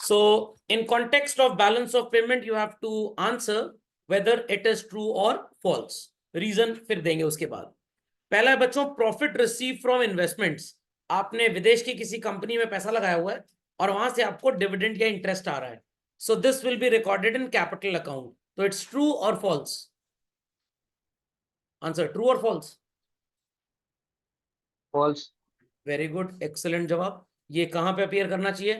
So in context of balance of payment, you have to answer whether it is true or false. Reason फिर देंगे उसके बाद. पहला है बच्चों, प्रॉफिट रिसीव फ्रॉम इन्वेस्टमेंट्स. आपने विदेश की किसी कंपनी में पैसा लगाया हुआ है और वहां से आपको डिविडेंड या इंटरेस्ट आ रहा है. So this will be recorded in capital account. तो इट्स ट्रू और फॉल्स. आंसर ट्रू और false. False. Very good, excellent जवाब. ये कहां पे अपीयर करना चाहिए?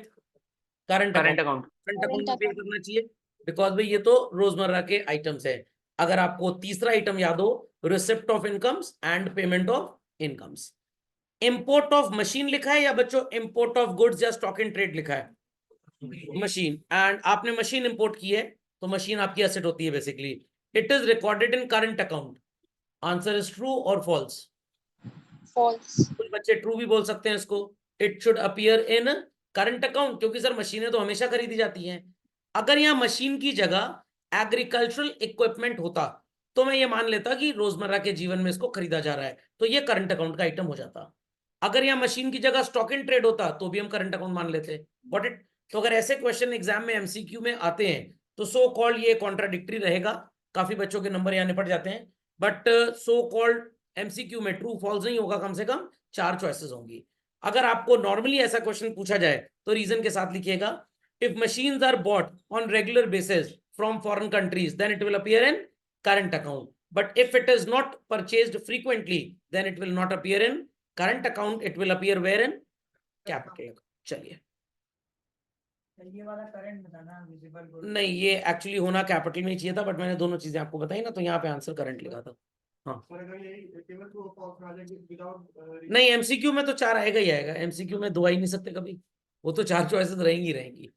Current current account. Account. Current account में अपीयर करना चाहिए, बिकॉज भाई ये तो रोजमर्रा के आइटम्स है. अगर आपको तीसरा आइटम याद हो, receipt of incomes and payment of incomes. Import of machine लिखा है या बच्चों इंपोर्ट ऑफ गुड्स या स्टॉक इन ट्रेड लिखा है? मशीन. एंड आपने मशीन इंपोर्ट की है तो मशीन आपकी एसेट होती है basically. It is recorded in current account. Answer is true और फॉल्स. फॉल्स. कुछ बच्चे ट्रू भी बोल सकते हैं इसको. It should appear in current account, क्योंकि सर मशीनें तो हमेशा खरीदी जाती हैं. अगर यहाँ मशीन की जगह एग्रीकल्चरल इक्विपमेंट होता तो मैं ये मान लेता कि रोजमर्रा के जीवन में इसको खरीदा जा रहा है, तो ये करंट अकाउंट का आइटम हो जाता. अगर यहाँ मशीन की जगह स्टॉक इन ट्रेड होता तो भी हम करंट अकाउंट मान लेते. Got it. तो अगर ऐसे क्वेश्चन एग्जाम में एमसीक्यू में आते हैं तो सो कॉल्ड ये कॉन्ट्राडिक्टरी रहेगा. काफी बच्चों के नंबर यहाँ निपट जाते हैं. बट सो कॉल्ड एमसीक्यू में ट्रू फॉल्स नहीं होगा, कम से कम 4 चॉइसेस होंगी. अगर आपको नॉर्मली ऐसा क्वेश्चन पूछा जाए तो रीजन के साथ लिखिएगा. If machines are bought on regular basis from foreign countries then it will appear in current account. But if it is not purchased frequently then it will not appear in current account. It will appear where in capital. चलिए, ये वाला current बताना visible. नहीं ये actually होना capital में ही चाहिए था, बट मैंने दोनों चीजें आपको बताई ना, तो यहाँ पे आंसर करंट लिखा था. हाँ नहीं, एमसीक्यू में तो 4 आएगा ही आएगा. एमसीक्यू में 2 आ ही नहीं सकते कभी, वो तो 4 चॉइसेस रहेंगी रहेंगी.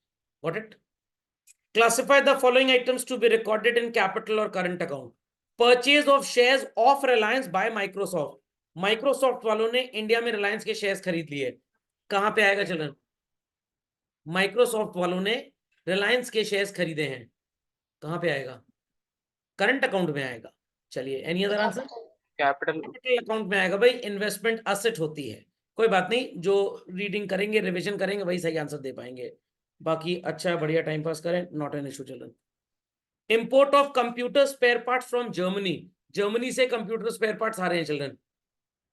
Got it. Classify the following items to be recorded in capital और current account. Purchase of shares of Reliance by Microsoft. Microsoft वालों ने इंडिया में रिलायंस के शेयर्स खरीद लिए. कहां पे आएगा चिल्ड्रन? माइक्रोसॉफ्ट वालों ने रिलायंस के शेयर्स खरीदे हैं, कहां पे आएगा? करंट अकाउंट में आएगा. चलिए, any other answer? Capital. Capital account में आएगा भाई. इन्वेस्टमेंट असेट होती है. कोई बात नहीं, जो रीडिंग करेंगे रिवीजन करेंगे वही सही आंसर दे पाएंगे. बाकी अच्छा बढ़िया टाइम पास करें, not an issue. Children, import of computer spare parts from Germany. Germany से कंप्यूटर स्पेयर पार्ट्स आ रहे हैं चिल्ड्रन.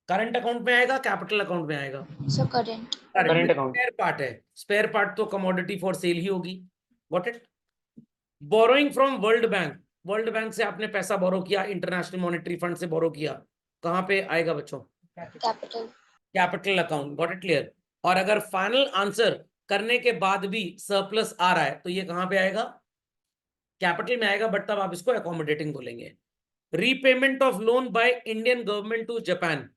करंट अकाउंट में आएगा, कैपिटल अकाउंट में आएगा? So current. Current account. Spare part है. स्पेयर पार्ट तो कमोडिटी फॉर सेल ही होगी. Got it. Borrowing from World Bank. World Bank से आपने पैसा बोरो किया, इंटरनेशनल मॉनेटरी फंड से बोरो किया, कहां पे आएगा बच्चों? Capital. Capital account. Got it clear. और अगर फाइनल आंसर करने के बाद भी सरप्लस आ रहा है तो ये कहां पे आएगा? कैपिटल में आएगा, बट तब आप इसको अकोमोडेटिंग बोलेंगे. Repayment of loan by Indian government to Japan.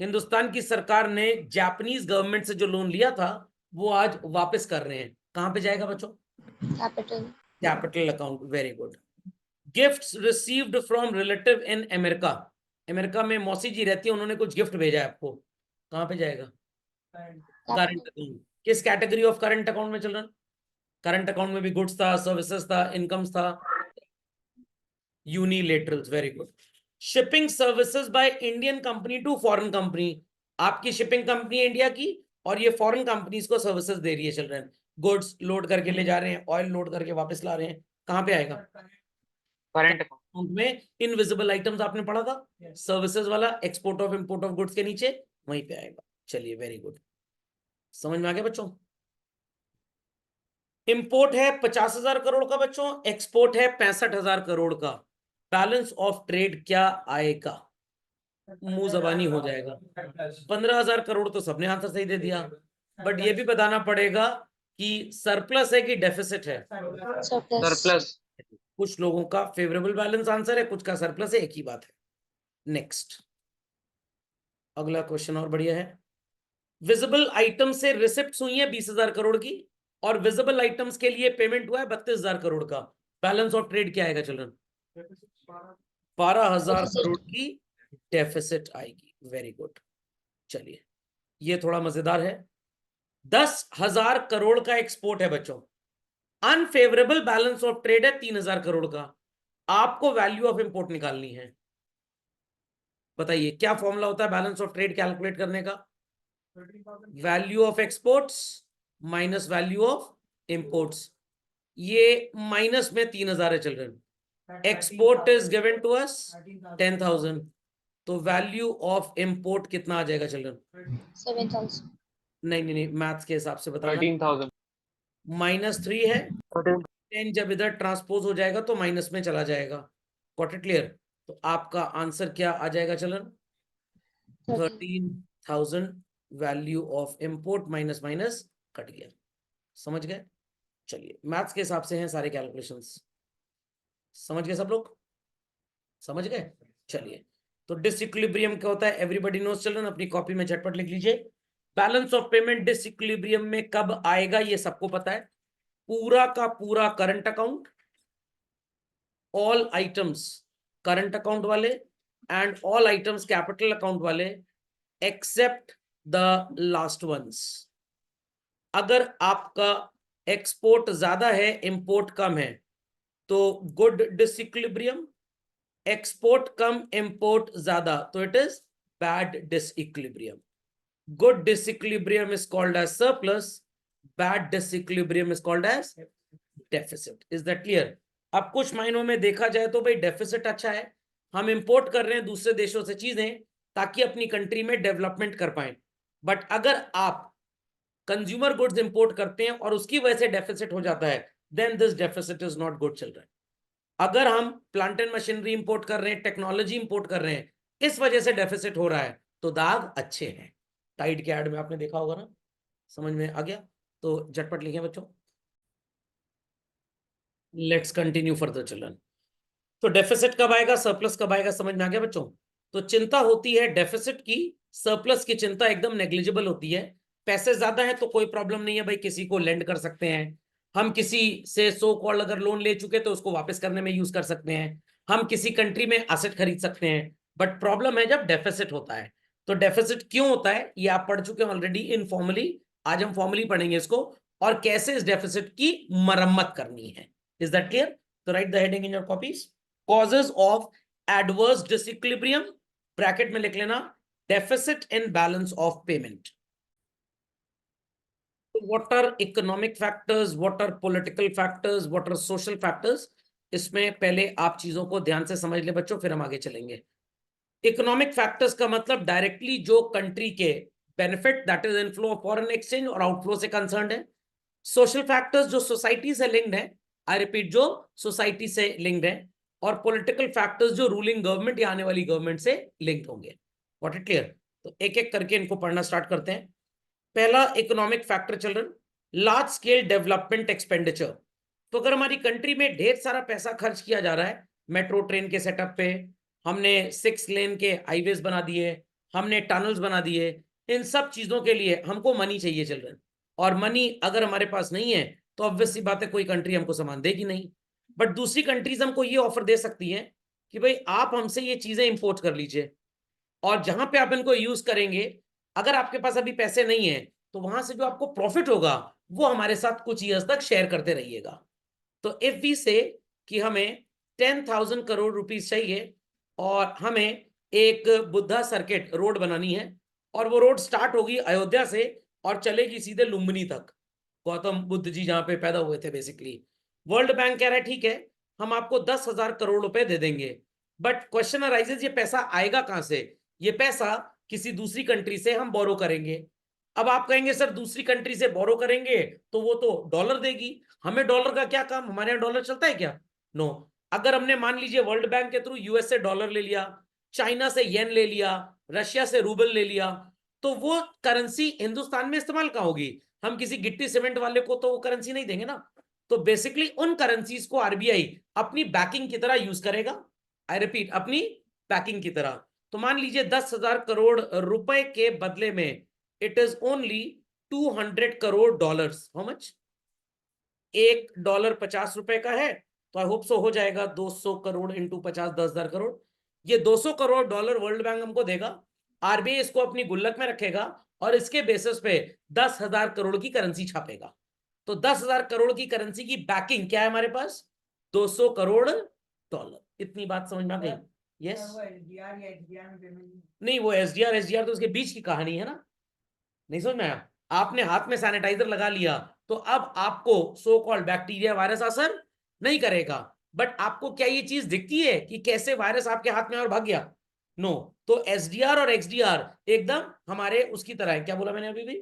Hindustan की सरकार ने जापानीज गवर्नमेंट से जो लोन लिया था वो आज वापस कर रहे हैं, कहां पे जाएगा बच्चों? Capital. Capital account. Very good. Gifts received from relative in America. America में मौसी जी रहती है, उन्होंने कुछ गिफ्ट भेजा है आपको, कहां पे जाएगा? Current account. किस कैटेगरी ऑफ करंट अकाउंट में चिल्ड्रन? करंट अकाउंट में भी गुड्स था, सर्विसेज था, इनकम्स था, unilaterals. Very good. Shipping services by Indian company to foreign company. आपकी शिपिंग कंपनी है इंडिया की और ये फॉरेन कंपनीज को सर्विसेज दे रही है चिल्ड्रन. गुड्स लोड करके ले जा रहे हैं, ऑयल लोड करके वापस ला रहे हैं, कहां पे आएगा? करंट अकाउंट में. इनविजिबल आइटम्स आपने पढ़ा था, सर्विसेज वाला, export of import of goods के नीचे वहीं पे आएगा. चलिए, वेरी गुड. समझ में आ गया बच्चों? इंपोर्ट है 50,000 करोड़ का बच्चों, एक्सपोर्ट है 65,000 करोड़ का. बैलेंस ऑफ ट्रेड क्या आएगा? मुंह जबानी हो जाएगा. 15,000 करोड़ तो सबने आंसर सही दे दिया, बट ये भी बताना पड़ेगा कि सरप्लस है कि डेफिसिट है. सरप्लस. कुछ लोगों का फेवरेबल बैलेंस आंसर है, कुछ का सरप्लस है, एक ही बात है. नेक्स्ट, अगला क्वेश्चन और बढ़िया है. विजिबल आइटम से रिसिप्ट हुई है 20,000 करोड़ की और विजिबल आइटम्स के लिए पेमेंट हुआ है 32,000 करोड़ का. बैलेंस ऑफ ट्रेड क्या आएगा चिल्ड्रन? 12,000 करोड़ की डेफिसिट आएगी. Very good. चलिए, ये थोड़ा मजेदार है. 10,000 करोड़ का एक्सपोर्ट है बच्चों. अनफेवरेबल बैलेंस ऑफ ट्रेड है 3,000 करोड़ का. आपको वैल्यू ऑफ इंपोर्ट निकालनी है. बताइए क्या फॉर्मूला होता है बैलेंस ऑफ ट्रेड कैलकुलेट करने का? Value of exports minus value of imports, ये माइनस में 3000 है children, export is given to us 10,000, तो वैल्यू ऑफ इंपोर्ट कितना आ जाएगा चिल्ड्रन? 7,000. नहीं, मैथ्स के हिसाब से बताना। 13,000. -3 है, 10 जब इधर ट्रांसपोज हो जाएगा तो माइनस में चला जाएगा। Got it clear? तो आपका आंसर क्या आ जाएगा children? 13,000 value of import, minus minus cut गया। समझ गए? चलिए, मैथ्स के हिसाब से हैं सारे कैलकुलेशंस। समझ गए सब लोग? समझ गए? चलिए, तो डिसइक्विलिब्रियम क्या होता है? एवरीबॉडी नोज चिल्ड्रन, अपनी कॉपी में झटपट लिख लीजिए। बैलेंस ऑफ पेमेंट डिसइक्विलिब्रियम में कब आएगा ये सबको पता है। पूरा का पूरा current account, all items current account वाले and all items capital account वाले एक्सेप्ट द लास्ट वंस। अगर आपका एक्सपोर्ट ज्यादा है, इंपोर्ट कम है, तो गुड डिसइक्विलिब्रियम, एक्सपोर्ट कम इंपोर्ट ज्यादा तो it is bad disequilibrium. Good disequilibrium is called as surplus, bad disequilibrium is called as deficit. Is that clear? अब कुछ मायनों में देखा जाए तो भाई डेफिसिट अच्छा है, हम इंपोर्ट कर रहे हैं दूसरे देशों से चीजें ताकि अपनी कंट्री में डेवलपमेंट कर पाए। बट अगर आप कंज्यूमर गुड्स इंपोर्ट करते हैं और उसकी वजह से डेफिसिट हो जाता है, then this deficit is not good children. अगर हम प्लांट एंड मशीनरी इंपोर्ट कर रहे हैं, टेक्नोलॉजी इंपोर्ट कर रहे हैं, इस वजह से डेफिसिट हो रहा है, तो दाग अच्छे हैं। टाइड के ऐड में आपने देखा होगा ना, समझ में आ गया? तो झटपट लिखें बच्चों। Let's continue further children. तो डेफिसिट कब आएगा, सरप्लस कब आएगा, समझ में आ गया बच्चों? तो चिंता होती है डेफिसिट की, सरप्लस की चिंता एकदम नेग्लिजिबल होती है। पैसे ज्यादा है तो कोई प्रॉब्लम नहीं है भाई, किसी को लेंड कर सकते हैं हम, किसी से सो कॉल्ड अगर लोन ले चुके तो उसको वापस करने में यूज कर सकते हैं, हम किसी कंट्री में एसेट खरीद सकते हैं। बट प्रॉब्लम है जब डेफिसिट होता है। तो डेफिसिट क्यों होता है ये आप पढ़ चुके हैं ऑलरेडी इनफॉर्मली, आज हम फॉर्मली पढ़ेंगे इसको, और कैसे इस डेफिसिट की मरम्मत करनी है। Is that clear? तो write the heading in your copies, causes of adverse disequilibrium, bracket में लिख लेना deficit in balance of payment. What are economic factors, what are political factors, what are social factors? इसमें पहले आप चीजों को ध्यान से समझ ले बच्चों, फिर हम आगे चलेंगे। इकोनॉमिक फैक्टर्स का मतलब डायरेक्टली जो कंट्री के benefit, that is inflow of foreign exchange और आउटफ्लो से कंसर्न्ड है। सोशल फैक्टर्स जो सोसाइटी से लिंक्ड है, आई रिपीट, जो सोसाइटी से लिंक्ड है। और पॉलिटिकल फैक्टर्स जो रूलिंग गवर्नमेंट या आने वाली गवर्नमेंट से लिंक्ड होंगे। What it clear? तो एक एक करके इनको पढ़ना स्टार्ट करते हैं। पहला economic factor children, large scale development expenditure. तो अगर हमारी कंट्री में ढेर सारा पैसा खर्च किया जा रहा है, मेट्रो ट्रेन के सेटअप पे, हमने 6 लेन के हाईवेज बना दिए, हमने टनल्स बना दिए, इन सब चीजों के लिए हमको मनी चाहिए चिल्ड्रन। और मनी अगर हमारे पास नहीं है तो ऑब्वियस सी बात है कोई कंट्री हमको सामान देगी नहीं। बट दूसरी कंट्रीज हमको ये ऑफर दे सकती हैं कि भाई आप हमसे ये चीजें इंपोर्ट कर लीजिए, और जहां पे आप इनको यूज करेंगे, अगर आपके पास अभी पैसे नहीं है तो वहां से जो आपको प्रॉफिट होगा वो हमारे साथ कुछ ईयर्स तक शेयर करते रहिएगा। तो इफ वी से कि हमें 10,000 करोड़ रुपीस चाहिए और हमें एक बुद्धा सर्किट रोड बनानी है, और वो रोड स्टार्ट होगी अयोध्या से और चलेगी सीधे लुम्बिनी तक, गौतम बुद्ध जी जहां पे पैदा हुए थे बेसिकली। वर्ल्ड बैंक कह रहा है ठीक है हम आपको 10,000 करोड़ रुपए दे देंगे, बट क्वेश्चन अराइजेज ये पैसा आएगा कहां से? ये पैसा किसी दूसरी कंट्री से हम बोरो करेंगे। अब आप कहेंगे सर दूसरी कंट्री से बोरो करेंगे तो वो तो डॉलर देगी, हमें डॉलर का क्या काम, हमारे यहाँ डॉलर चलता है क्या? नो। अगर हमने मान लीजिए वर्ल्ड बैंक के थ्रू यूएस से डॉलर ले लिया, चाइना से येन ले लिया, रशिया से रूबल ले लिया, तो वो करेंसी हिंदुस्तान में इस्तेमाल कहाँ होगी? हम किसी गिट्टी सीमेंट वाले को तो वो करेंसी नहीं देंगे ना। तो बेसिकली उन करेंसीज को आरबीआई अपनी बैकिंग की तरह यूज करेगा। आई रिपीट, अपनी बैकिंग की तरह। तो मान लीजिए 10,000 करोड़ रुपए के बदले में it is only 200 crore dollars. How much? $1 50 रुपए का है, तो आई होप सो हो जाएगा 200 करोड़ इंटू 50, 10,000 करोड़। ये 200 करोड़ डॉलर वर्ल्ड बैंक हमको देगा, आरबीआई इसको अपनी गुल्लक में रखेगा और इसके बेसिस पे 10,000 करोड़ की करेंसी छापेगा। तो 10,000 करोड़ की करेंसी की बैकिंग क्या है हमारे पास? 200 करोड़ डॉलर। इतनी बात समझ में आ गई? यस? नहीं, वो एसडीआर तो उसके बीच की कहानी है ना, नहीं समझ में आया? आपने हाथ में सैनिटाइजर लगा लिया तो अब आपको सो कॉल्ड बैक्टीरिया वायरस असर नहीं करेगा, बट आपको क्या ये चीज दिखती है कि कैसे वायरस आपके हाथ में और भाग गया? नो। तो एसडीआर और एक्सडीआर एकदम हमारे उसकी तरह है, क्या बोला मैंने अभी भी,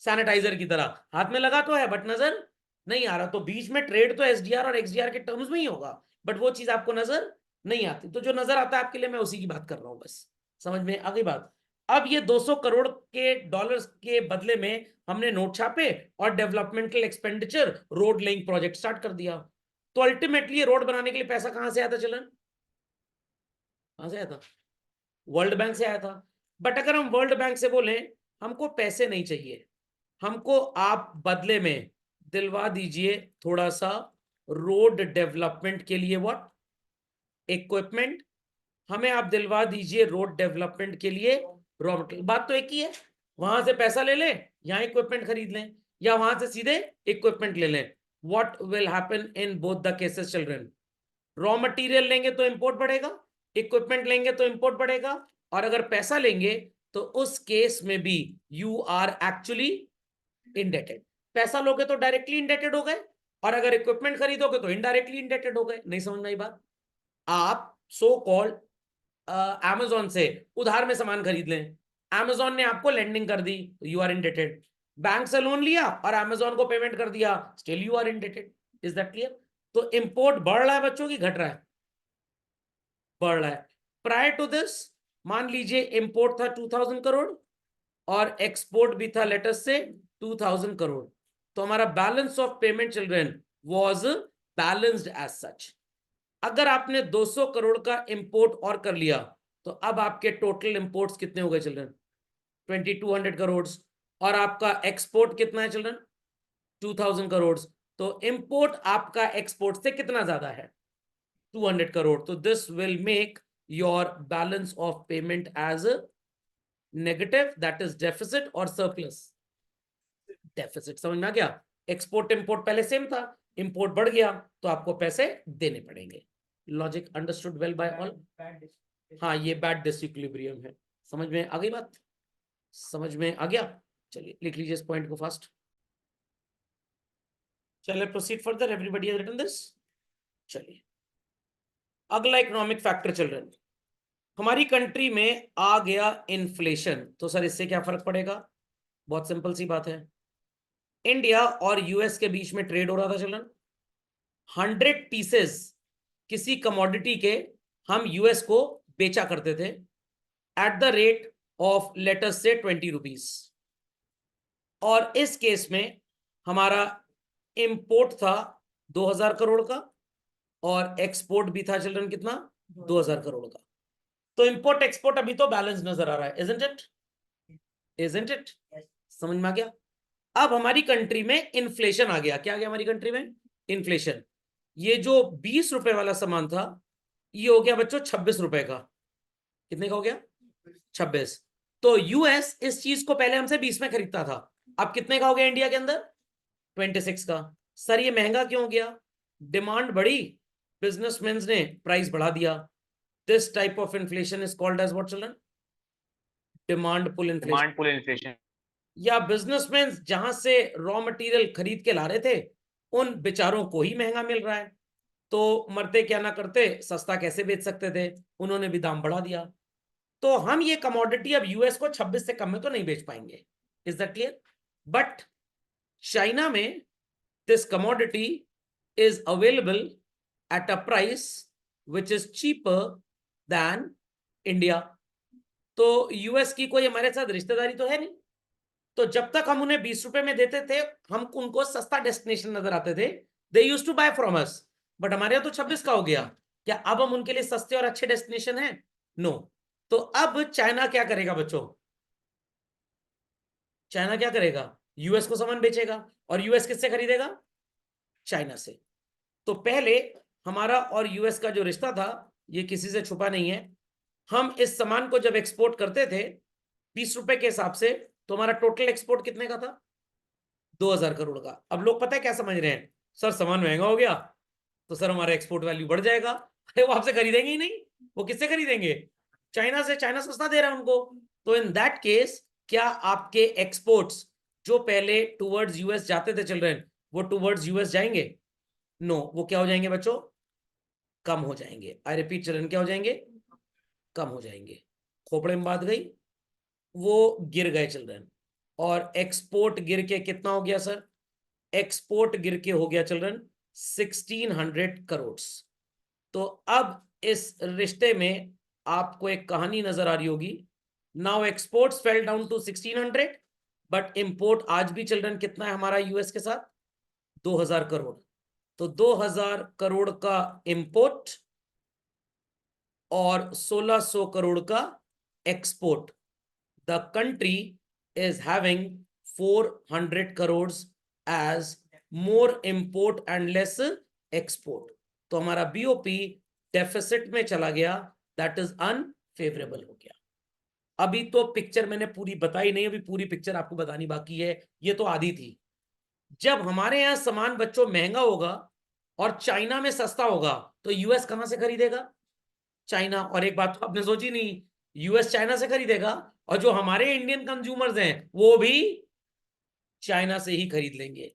सैनिटाइजर की तरह, हाथ में लगा तो है बट नजर नहीं आ रहा। तो बीच में ट्रेड तो एसडीआर और एक्सडीआर के टर्म्स में ही होगा, बट वो चीज आपको नजर नहीं आती। तो जो नजर आता है आपके लिए, मैं उसी की बात कर रहा हूं, बस समझ में आ गई बात। अब ये 200 करोड़ के डॉलर्स के बदले में हमने नोट छापे और developmental expenditure road laying project start कर दिया। तो अल्टीमेटली रोड बनाने के लिए पैसा कहां से आया था चलन? कहां से आया था? वर्ल्ड बैंक से आया था। बट अगर हम वर्ल्ड बैंक से बोले हमको पैसे नहीं चाहिए, हमको आप बदले में दिलवा दीजिए थोड़ा सा रोड डेवलपमेंट के लिए व्हाट इक्विपमेंट, हमें आप दिलवा दीजिए रोड डेवलपमेंट के लिए रॉ मटेरियल, बात तो एक ही है। वहां से पैसा ले लें, यहां इक्विपमेंट खरीद लें, या वहां से सीधे इक्विपमेंट ले लें। What will happen in both the cases children? Raw material लेंगे तो इंपोर्ट बढ़ेगा, इक्विपमेंट लेंगे तो इंपोर्ट बढ़ेगा, और अगर पैसा लेंगे तो उस केस में भी यू आर एक्चुअली इंडेटेड। पैसा लोगे तो डायरेक्टली इंडेटेड हो गए, और अगर इक्विपमेंट खरीदोगे तो इनडायरेक्टली इंडेटेड हो गए। नहीं समझ में आई बात? आप सो कॉल्ड अमेजोन से उधार में सामान खरीद लें, अमेजोन ने आपको लेंडिंग कर दी, यू आर इंडेटेड। बैंक से लोन लिया और अमेजोन को पेमेंट कर दिया, still you are indebted. Is that clear? तो इंपोर्ट बढ़ रहा है बच्चों की घट रहा है? बढ़ रहा है। प्रायर टू दिस मान लीजिए इंपोर्ट था 2000 करोड़ और एक्सपोर्ट भी था लेटेस्ट से 2000 करोड़, तो हमारा balance of payment children was balanced as such. अगर आपने 200 करोड़ का इंपोर्ट और कर लिया तो अब आपके टोटल इंपोर्ट्स कितने हो गए चिल्ड्रन? 2200 करोड़। और आपका एक्सपोर्ट कितना है चिल्ड्रन? 2000 करोड़। तो इंपोर्ट आपका एक्सपोर्ट से कितना ज्यादा है? 200 करोड़। तो this will make your balance of payment as negative, that is deficit और सरप्लस। डेफिसिट समझ में आ गया? एक्सपोर्ट इंपोर्ट पहले सेम था, इंपोर्ट बढ़ गया तो आपको पैसे देने पड़ेंगे। Logic understood well by all? हाँ, ये बैड डिसइक्विलिब्रियम है। समझ में आ गई बात? समझ में आ गया? चलिए लिख लीजिए इस पॉइंट को फास्ट। चलिए proceed further, everybody has written this. चलिए अगला इकोनॉमिक फैक्टर चिल्ड्रन, हमारी कंट्री में आ गया इन्फ्लेशन, तो सर इससे क्या फर्क पड़ेगा? बहुत सिंपल सी बात है। इंडिया और यूएस के बीच में ट्रेड हो रहा था चिल्ड्रन, 100 पीसेस किसी कमोडिटी के हम यूएस को बेचा करते थे at the rate of let's say 20 rupees, और इस केस में हमारा इंपोर्ट था 2000 करोड़ का और एक्सपोर्ट भी था चिल्ड्रन कितना? 2000 करोड़ का। तो इंपोर्ट एक्सपोर्ट अभी तो बैलेंस नजर आ रहा है, इजंट इट? Isn't it? समझ में आ गया? अब हमारी कंट्री में इन्फ्लेशन आ गया। क्या आ गया हमारी कंट्री में? इन्फ्लेशन। ये जो 20 रुपए वाला सामान था ये हो गया बच्चों 26 रुपए का। कितने का हो गया? 26। तो यूएस इस चीज को पहले हमसे 20 में खरीदता था, अब कितने का हो गया इंडिया के अंदर? 26 का। सर ये महंगा क्यों हो गया? डिमांड बढ़ी, बिजनेसमैन ने प्राइस बढ़ा दिया। This type of inflation is called as what children? Demand pull inflation. Demand pull inflation. या बिजनेसमैन जहां से रॉ मटेरियल खरीद के ला रहे थे उन बेचारों को ही महंगा मिल रहा है, तो मरते क्या ना करते, सस्ता कैसे बेच सकते थे, उन्होंने भी दाम बढ़ा दिया। तो हम ये कमोडिटी अब यूएस को 26 से कम में तो नहीं बेच पाएंगे। Is that clear? But China में this commodity is available at a price which is cheaper than India. तो यूएस की कोई हमारे साथ रिश्तेदारी तो है नहीं, तो जब तक हम उन्हें 20 रुपए में देते थे हम उनको सस्ता डेस्टिनेशन नजर आते थे, they used to buy from us. But हमारे यहाँ तो 26 का हो गया, क्या अब हम उनके लिए सस्ते और अच्छे डेस्टिनेशन हैं? नो। तो अब चाइना क्या करेगा बच्चों? चाइना क्या करेगा? यूएस को सामान बेचेगा, और यूएस किससे खरीदेगा? चाइना से। तो पहले हमारा और यूएस का जो रिश्ता था ये किसी से छुपा नहीं है। हम इस सामान को जब एक्सपोर्ट करते थे 20 रुपए के हिसाब से, तो हमारा टोटल एक्सपोर्ट कितने का था? 2000 करोड़ का। अब लोग पता है क्या समझ रहे हैं? सर सामान महंगा हो गया तो सर हमारा एक्सपोर्ट वैल्यू बढ़ जाएगा। अरे वो आपसे खरीदेंगे ही नहीं, वो किससे खरीदेंगे? चाइना से। चाइना सस्ता दे रहा है उनको। तो इन दैट केस क्या आपके एक्सपोर्ट्स जो पहले टूवर्ड्स यूएस जाते थे चिल्ड्रन, वो टूवर्ड्स यूएस जाएंगे? नो, वो क्या हो जाएंगे बच्चों? कम हो जाएंगे। आई रिपीट चिल्ड्रन, क्या हो जाएंगे? कम हो जाएंगे। खोपड़े में बात गई, वो गिर गए चिल्ड्रन। और एक्सपोर्ट गिर के कितना हो गया सर? एक्सपोर्ट गिर के हो गया चिल्ड्रन 1600 करोड़। तो अब इस रिश्ते में आपको एक कहानी नजर आ रही होगी। Now exports fell down to 1600, but import आज भी चिल्ड्रन कितना है हमारा यूएस के साथ? 2000 करोड़। तो 2000 करोड़ का इंपोर्ट और 1600 करोड़ का export. The country is having 400 crore as more import and less export. तो हमारा बीओपी डेफिसिट में चला गया, दैट इज अनफेवरेबल हो गया। अभी तो पिक्चर मैंने पूरी बताई नहीं, अभी पूरी पिक्चर आपको बतानी बाकी है, ये तो आधी थी। जब हमारे यहां सामान बच्चों महंगा होगा और चाइना में सस्ता होगा, तो यूएस कहां से खरीदेगा? चाइना। और एक बात तो आपने सोची नहीं, यूएस चाइना से खरीदेगा और जो हमारे इंडियन कंज्यूमर्स हैं वो भी चाइना से ही खरीद लेंगे।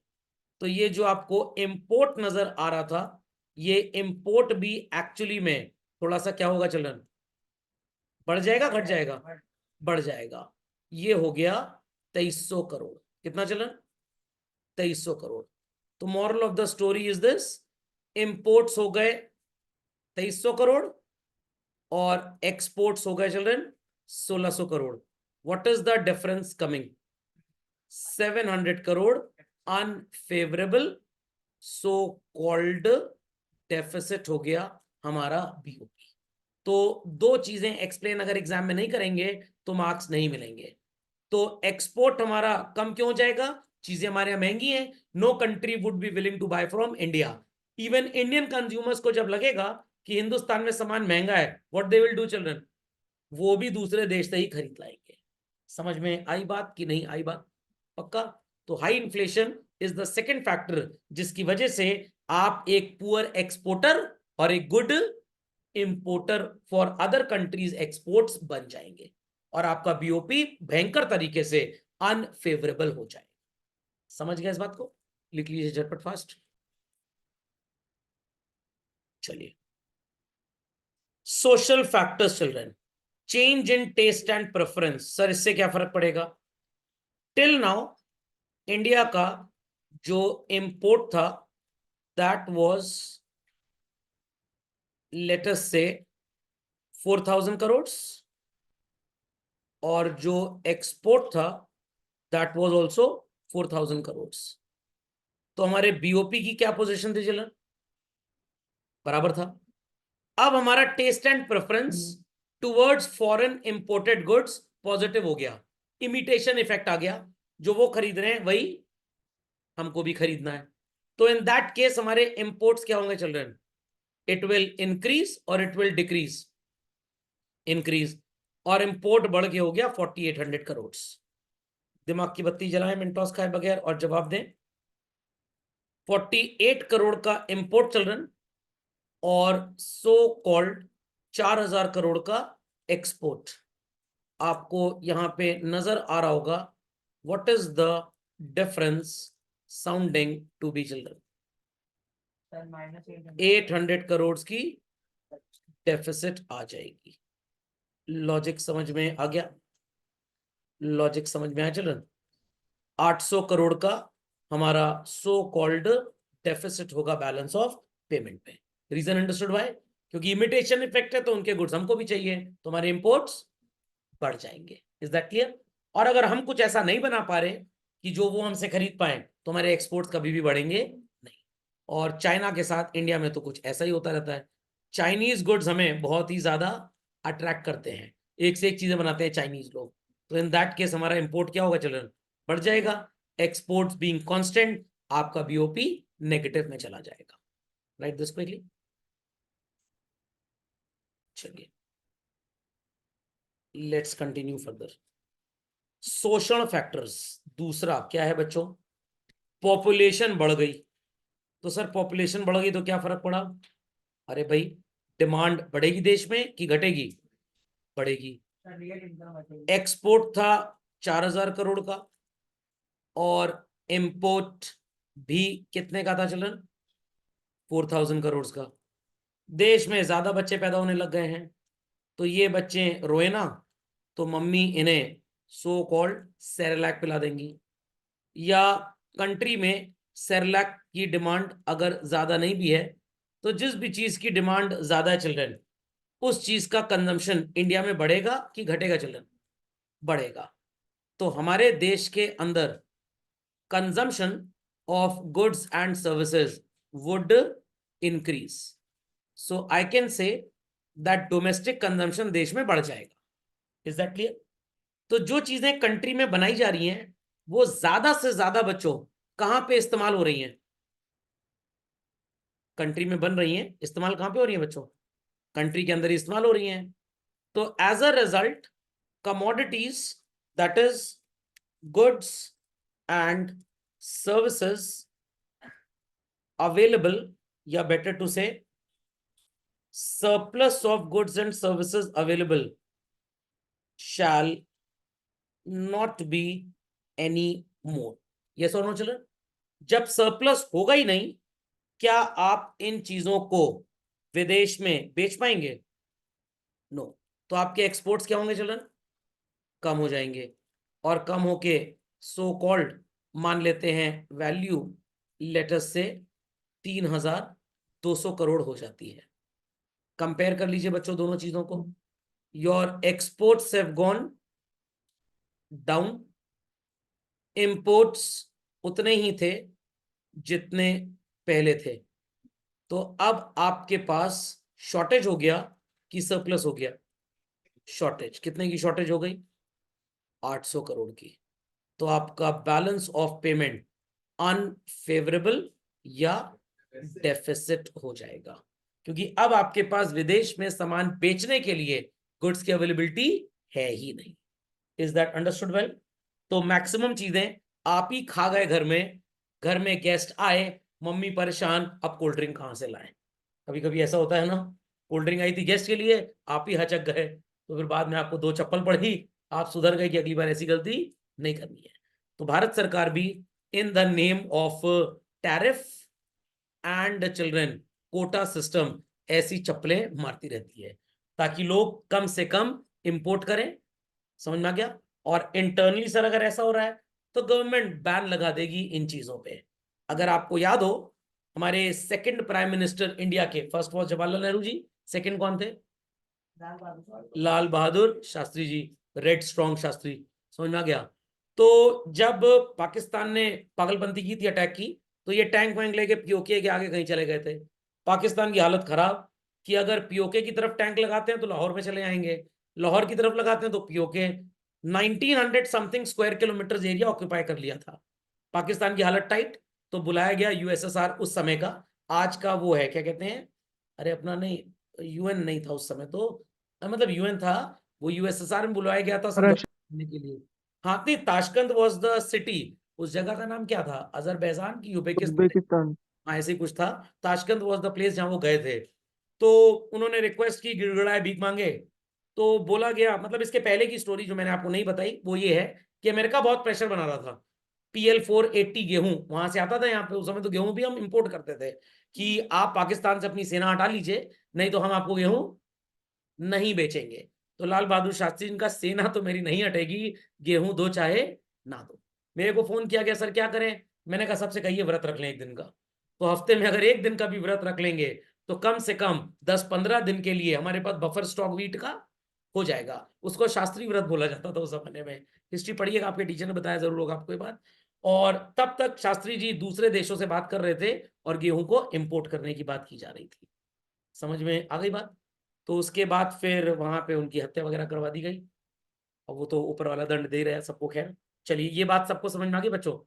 तो ये जो आपको इंपोर्ट नजर आ रहा था, ये इंपोर्ट भी एक्चुअली में थोड़ा सा क्या होगा चिल्ड्रन? बढ़ जाएगा, घट जाएगा? बढ़ जाएगा। ये हो गया 2300 करोड़। कितना चिल्ड्रन? 2300 करोड़। तो moral of the story is this, imports हो गए 2300 करोड़ और एक्सपोर्ट्स हो गए children 1600 crore. What is the difference coming? 700 crore unfavourable so called deficit हो गया हमारा बीओपी। तो दो चीजें एक्सप्लेन अगर एग्जाम में नहीं करेंगे तो मार्क्स नहीं मिलेंगे। तो एक्सपोर्ट हमारा कम क्यों हो जाएगा? चीजें हमारे यहाँ महंगी हैं। No country would be willing to buy from India. Even Indian consumers को जब लगेगा कि हिंदुस्तान में सामान महंगा है, what they will do children? वो भी दूसरे देश से ही खरीद लाएंगे। समझ में आई बात कि नहीं आई बात? पक्का? तो high inflation is the second factor जिसकी वजह से आप एक पुअर एक्सपोर्टर और एक good importer for other countries exports बन जाएंगे और आपका बीओपी भयंकर तरीके से अनफेवरेबल हो जाएगा। समझ गए इस बात को? लिख लीजिए झटपट फास्ट। चलिए, social factors children, change in taste and preference. Sir इससे क्या फर्क पड़ेगा? टिल नाउ इंडिया का जो इंपोर्ट था दैट वाज लेट अस से 4000 करोड़ और जो एक्सपोर्ट था दैट वाज आल्सो 4000 करोड़। तो हमारे बीओपी की क्या पोजीशन थी चिल्ड्रन? बराबर था। अब हमारा taste and preference towards foreign imported goods positive हो गया, इमिटेशन इफेक्ट आ गया। जो वो खरीद रहे हैं वही हमको भी खरीदना है। तो इन दैट केस हमारे इंपोर्ट्स क्या होंगे चिल्ड्रन? इट विल इंक्रीज और इट विल डिक्रीज। इंक्रीज। और इंपोर्ट बढ़ के हो गया 4800 करोड़। दिमाग की बत्ती जलाएं मिनटॉस खाए बगैर और जवाब दें। 48 करोड़ का इंपोर्ट चिल्ड्रन और सो कॉल्ड 4000 करोड़ का एक्सपोर्ट। आपको यहां पे नजर आ रहा होगा what is the difference sounding to be children? Sir minus 800 crore की डेफिसिट आ जाएगी। लॉजिक समझ में आ गया? लॉजिक समझ में आया चिल्ड्रन? 800 करोड़ का हमारा सो कॉल्ड डेफिसिट होगा बैलेंस ऑफ पेमेंट पे। Reason understood why? क्योंकि इमिटेशन इफेक्ट है तो उनके गुड्स हमको भी चाहिए, तो हमारे इंपोर्ट्स बढ़ जाएंगे। Is that clear? और अगर हम कुछ ऐसा नहीं बना पा रहे कि जो वो हमसे खरीद पाए तो हमारे एक्सपोर्ट्स कभी भी बढ़ेंगे नहीं। और चाइना के साथ इंडिया में तो कुछ ऐसा ही होता रहता है। चाइनीज गुड्स हमें बहुत ही ज्यादा अट्रैक्ट करते हैं, एक से एक चीजें बनाते हैं चाइनीज लोग। तो इन दैट केस हमारा इंपोर्ट क्या होगा चिल्ड्रन? बढ़ जाएगा। एक्सपोर्ट्स बीइंग कांस्टेंट, आपका बीओपी नेगेटिव में चला जाएगा। Right this quickly. चलिए लेट्स कंटिन्यू फर्दर। शोषण फैक्टर्स दूसरा क्या है बच्चों? पॉपुलेशन बढ़ गई। तो सर पॉपुलेशन बढ़ गई तो क्या फर्क पड़ा? अरे भाई डिमांड बढ़ेगी देश में कि घटेगी? बढ़ेगी। रियल इनकम बचेगी। एक्सपोर्ट था 4000 करोड़ का और इंपोर्ट भी कितने का था चिल्ड्रन? 4000 करोड़ का। देश में ज्यादा बच्चे पैदा होने लग गए हैं, तो ये बच्चे रोए ना तो मम्मी इन्हें सो कॉल्ड सेरेलैक पिला देंगी, या कंट्री में सेरेलैक की डिमांड अगर ज्यादा नहीं भी है तो जिस भी चीज की डिमांड ज्यादा है चिल्ड्रन, उस चीज का कंजम्पशन इंडिया में बढ़ेगा कि घटेगा चिल्ड्रन? बढ़ेगा। तो हमारे देश के अंदर consumption of goods and services would increase. So I can say that domestic consumption देश में बढ़ जाएगा। Is that clear? तो जो चीजें कंट्री में बनाई जा रही हैं वो ज्यादा से ज्यादा बच्चों कहां पे इस्तेमाल हो रही हैं? कंट्री में बन रही हैं, इस्तेमाल कहां पे हो रही है बच्चों? कंट्री के अंदर ही इस्तेमाल हो रही हैं। तो as a result commodities, that is goods and services available, या better to say surplus of goods and services available shall not be any more. yes or no children? जब सरप्लस होगा ही नहीं, क्या आप इन चीजों को विदेश में बेच पाएंगे? नो। तो आपके एक्सपोर्ट्स क्या होंगे चिल्ड्रन? कम हो जाएंगे, और कम होके सो कॉल्ड मान लेते हैं वैल्यू लेटस से 3200 करोड़ हो जाती है। कंपेयर कर लीजिए बच्चों दोनों चीजों को। Your exports have gone down, imports उतने ही थे जितने पहले थे। तो अब आपके पास शॉर्टेज हो गया कि सरप्लस हो गया? शॉर्टेज। कितने की शॉर्टेज हो गई? 800 करोड़ की। तो आपका बैलेंस ऑफ पेमेंट अनफेवरेबल या डेफिसिट हो जाएगा, क्योंकि अब आपके पास विदेश में सामान बेचने के लिए गुड्स की अवेलेबिलिटी है ही नहीं। Is that understood well? तो मैक्सिमम चीजें आप ही खा गए घर में गेस्ट आए, मम्मी परेशान, अब कोल्ड ड्रिंक कहां से लाएं? कभी कभी ऐसा होता है ना, कोल्ड ड्रिंक आई थी गेस्ट के लिए, आप ही हचक गए, तो फिर बाद में आपको 2 चप्पल पड़ी, आप सुधर गए कि अगली बार ऐसी गलती नहीं करनी है। तो भारत सरकार भी in the name of tariff and children quota system ऐसी चप्पलें मारती रहती है ताकि लोग कम से कम इंपोर्ट करें। समझ में आ गया? और इंटरनली सर अगर ऐसा हो रहा है तो गवर्नमेंट बैन लगा देगी इन चीजों पे। अगर आपको याद हो, हमारे सेकंड प्राइम मिनिस्टर इंडिया के, first was Jawaharlal Nehru ji, second कौन थे? Lal Bahadur Shastri ji, red strong Shastri. समझ में आ गया? तो जब पाकिस्तान ने पागलपंती की थी, अटैक की, तो ये टैंक वैंक लेके पीओके के आगे कहीं चले गए थे। पाकिस्तान की हालत खराब कि अगर पीओके की तरफ टैंक लगाते हैं तो लाहौर में चले आएंगे, लाहौर की तरफ लगाते हैं तो PoK. 1900 something square kilometre area occupy कर लिया था। पाकिस्तान की हालत टाइट, तो बुलाया गया यूएसएसआर उस समय का, आज का वो है क्या कहते हैं, अरे अपना नहीं, यूएन नहीं था उस समय, तो मतलब यूएन था, वो यूएसएसआर में बुलाया गया था समझौता करने के लिए। हाँ नहीं, ताशकंद वाज द सिटी, उस जगह का नाम क्या था, अजरबैजान की उज्बेकिस्तान, हाँ ऐसे ही कुछ था। ताशकंद वाज द प्लेस जहां वो गए थे। तो उन्होंने रिक्वेस्ट की, गिड़गिड़ाए, भीख मांगे, तो बोला गया, मतलब इसके पहले की स्टोरी जो मैंने आपको नहीं बताई वो ये है कि अमेरिका बहुत प्रेशर बना रहा था। PL480 गेहूं वहां से आता था यहाँ पे, उस समय तो गेहूं भी हम इंपोर्ट करते थे कि आप पाकिस्तान से अपनी सेना हटा लीजिए, नहीं तो हम आपको गेहूं नहीं बेचेंगे। तो लाल बहादुर शास्त्री जी का, सेना तो मेरी नहीं हटेगी, गेहूं दो चाहे ना दो। मेरे को फोन किया गया, सर क्या करें? मैंने कहा सबसे कहिए व्रत रख लें एक दिन का। तो हफ्ते में अगर एक दिन का भी व्रत रख लेंगे तो कम से कम 10-15 दिन के लिए हमारे पास बफर स्टॉक व्हीट का हो जाएगा। उसको शास्त्री व्रत बोला जाता था उस जमाने में। हिस्ट्री पढ़िएगा, आपके टीचर ने बताया जरूर होगा आपको ये बात। और तब तक शास्त्री जी दूसरे देशों से बात कर रहे थे और गेहूं को इंपोर्ट करने की बात की जा रही थी। समझ में आ गई बात? तो उसके बाद फिर वहां पे उनकी हत्या वगैरह करवा दी गई, और वो तो ऊपर वाला दंड दे रहा है सबको। खैर चलिए, ये बात सबको समझ में आ गई बच्चों?